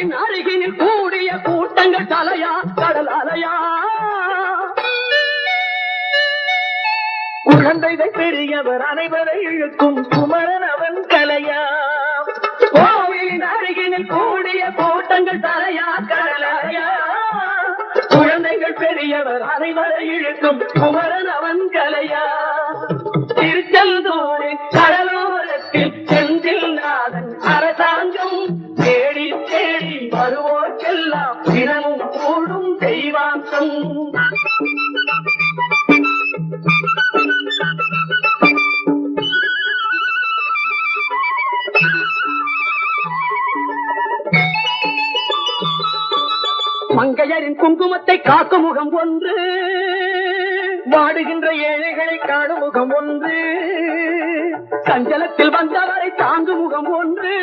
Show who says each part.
Speaker 1: கோவையின் அருகினில் கூடிய கூட்டங்கள் தலையா கடல் அலையா குழந்தைகள் பெரியவர் அனைவரை இழுக்கும் குமரன் அவன் கலையா கோவையின் அருகினில் கூடிய கூட்டங்கள் தலையா கடல் அலையா குழந்தைகள் பெரியவர் அனைவரை இழுக்கும் குமரன் அவன் கலையா திருச்செந்தூரின் கடலோரத்தில் செந்தில் நாதன் அரசாங்கம் தேடி தேடி வருவோர்க்கெல்லாம் தினமும் கூடும் தெய்வாங்கம் மங்கையரின் குங்குமத்தை காக்கும் முகம் ஒன்று வாடுகின்ற ஏழைகளை காணும் முகம் ஒன்று சஞ்சலத்தில் வந்தவரை தாங்கும் முகம் ஒன்று